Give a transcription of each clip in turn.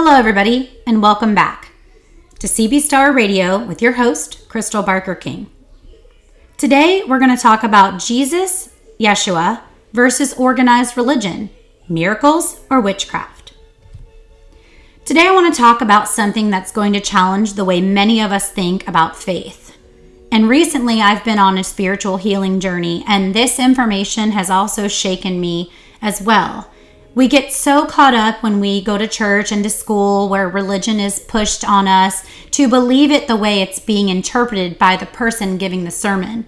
Hello, everybody, and welcome back to CB Star Radio with your host, Crystal Barker King. Today, we're going to talk about Jesus, Yeshua, versus organized religion, miracles or witchcraft. Today, I want to talk about something that's going to challenge the way many of us think about faith. And recently, I've been on a spiritual healing journey, and this information has also shaken me as well. We get so caught up when we go to church and to school where religion is pushed on us to believe it the way it's being interpreted by the person giving the sermon.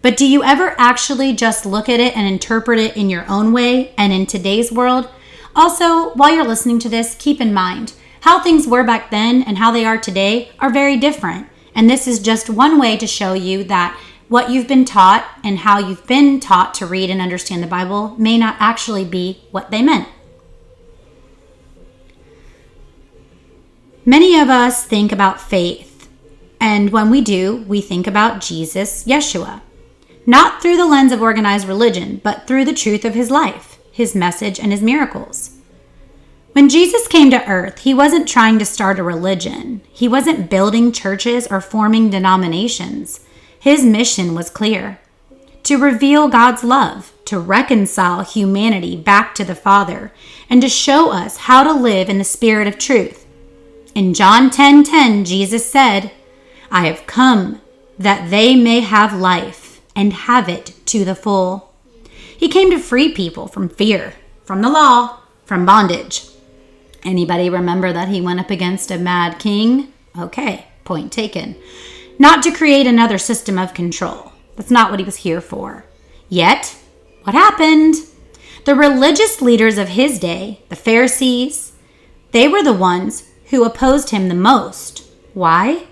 But do you ever actually just look at it and interpret it in your own way and in today's world? Also, while you're listening to this, keep in mind how things were back then and how they are today are very different. And this is just one way to show you that what you've been taught and how you've been taught to read and understand the Bible may not actually be what they meant. Many of us think about faith, and when we do, we think about Jesus, Yeshua. Not through the lens of organized religion, but through the truth of his life, his message, and his miracles. When Jesus came to earth, he wasn't trying to start a religion. He wasn't building churches or forming denominations. His mission was clear: to reveal God's love, to reconcile humanity back to the Father, and to show us how to live in the spirit of truth. In John 10:10, Jesus said, "I have come that they may have life and have it to the full." He came to free people from fear, from the law, from bondage. Anybody remember that he went up against a mad king? Okay, point taken. Not to create another system of control. That's not what he was here for. Yet, what happened? The religious leaders of his day, the Pharisees, they were the ones who opposed him the most. Why?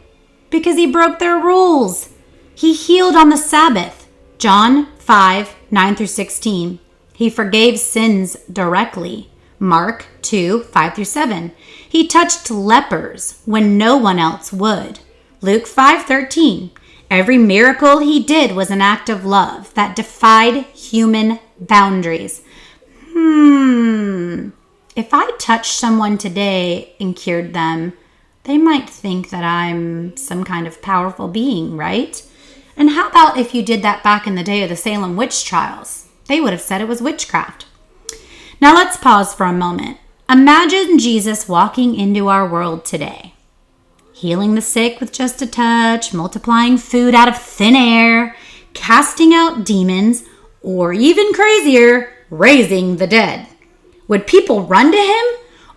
Because he broke their rules. He healed on the Sabbath. John 5:9-16. He forgave sins directly. Mark 2:5-7. He touched lepers when no one else would. Luke 5:13. Every miracle he did was an act of love that defied human boundaries. If I touched someone today and cured them, they might think that I'm some kind of powerful being, right? And how about if you did that back in the day of the Salem Witch Trials? They would have said it was witchcraft. Now let's pause for a moment. Imagine Jesus walking into our world today, healing the sick with just a touch, multiplying food out of thin air, casting out demons, or even crazier, raising the dead. Would people run to him,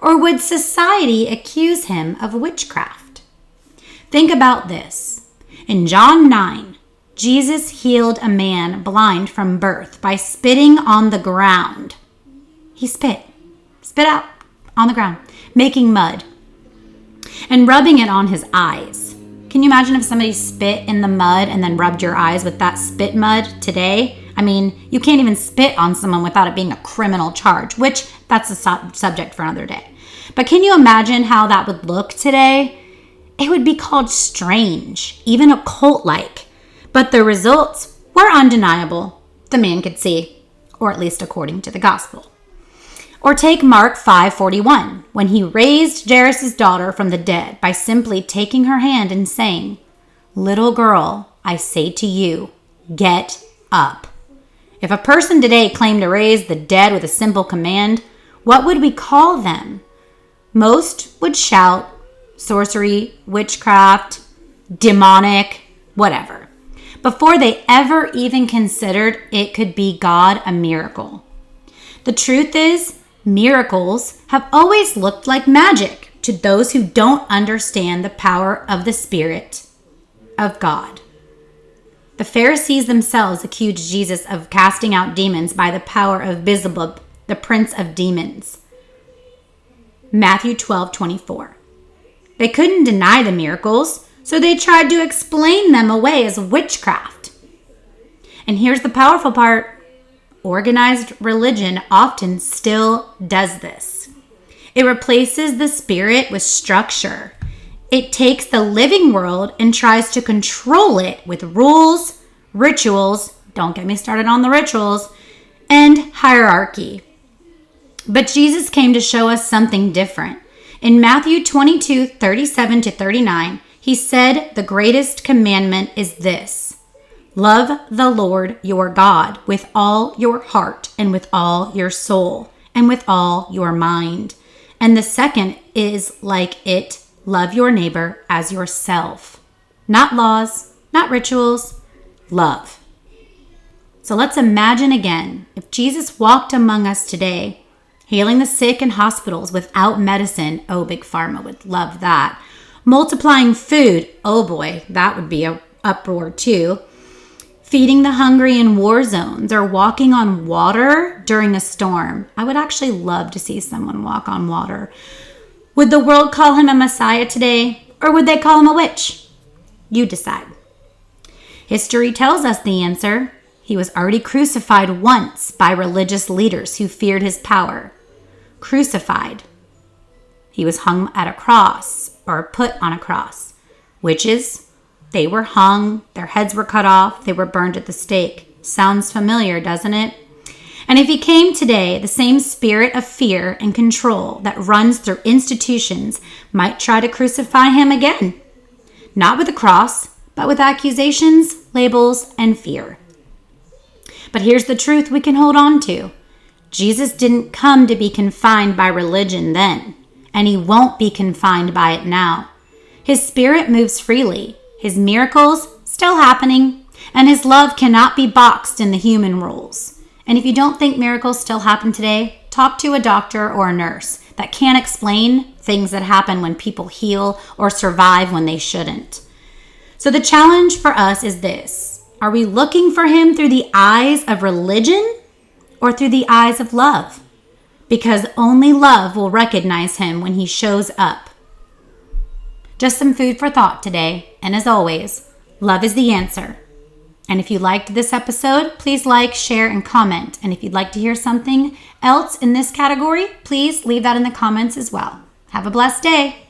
or would society accuse him of witchcraft? Think about this. In John 9, Jesus healed a man blind from birth by spitting on the ground. He spit out on the ground, making mud, and rubbing it on his eyes. Can you imagine if somebody spit in the mud and then rubbed your eyes with that spit mud today? I mean, you can't even spit on someone without it being a criminal charge, which that's a subject for another day. But can you imagine how that would look today? It would be called strange, even occult-like. But the results were undeniable. The man could see, or at least according to the gospel. Or take Mark 5:41, when he raised Jairus' daughter from the dead by simply taking her hand and saying, "Little girl, I say to you, get up." If a person today claimed to raise the dead with a simple command, what would we call them? Most would shout sorcery, witchcraft, demonic, whatever, before they ever even considered it could be God a miracle. The truth is, miracles have always looked like magic to those who don't understand the power of the Spirit of God. The Pharisees themselves accused Jesus of casting out demons by the power of Beelzebub, the prince of demons. Matthew 12:24. They couldn't deny the miracles, so they tried to explain them away as witchcraft. And here's the powerful part. Organized religion often still does this. It replaces the spirit with structure. It takes the living world and tries to control it with rules, rituals, don't get me started on the rituals, and hierarchy. But Jesus came to show us something different. In Matthew 22:37-39, he said the greatest commandment is this: love the Lord your God with all your heart and with all your soul and with all your mind. And the second is like it: love your neighbor as yourself. Not laws, not rituals, love. So let's imagine again, if Jesus walked among us today, healing the sick in hospitals without medicine, oh, Big Pharma would love that. Multiplying food, oh boy, that would be an uproar too. Feeding the hungry in war zones, or walking on water during a storm. I would actually love to see someone walk on water. Would the world call him a Messiah today, or would they call him a witch? You decide. History tells us the answer. He was already crucified once by religious leaders who feared his power. Crucified. He was hung at a cross, or put on a cross. Witches, they were hung, their heads were cut off, they were burned at the stake. Sounds familiar, doesn't it? And if he came today, the same spirit of fear and control that runs through institutions might try to crucify him again. Not with a cross, but with accusations, labels, and fear. But here's the truth we can hold on to. Jesus didn't come to be confined by religion then, and he won't be confined by it now. His spirit moves freely, his miracles still happening, and his love cannot be boxed in the human rules. And if you don't think miracles still happen today, talk to a doctor or a nurse that can't explain things that happen when people heal or survive when they shouldn't. So the challenge for us is this. Are we looking for him through the eyes of religion or through the eyes of love? Because only love will recognize him when he shows up. Just some food for thought today. And as always, love is the answer. And if you liked this episode, please like, share, and comment. And if you'd like to hear something else in this category, please leave that in the comments as well. Have a blessed day.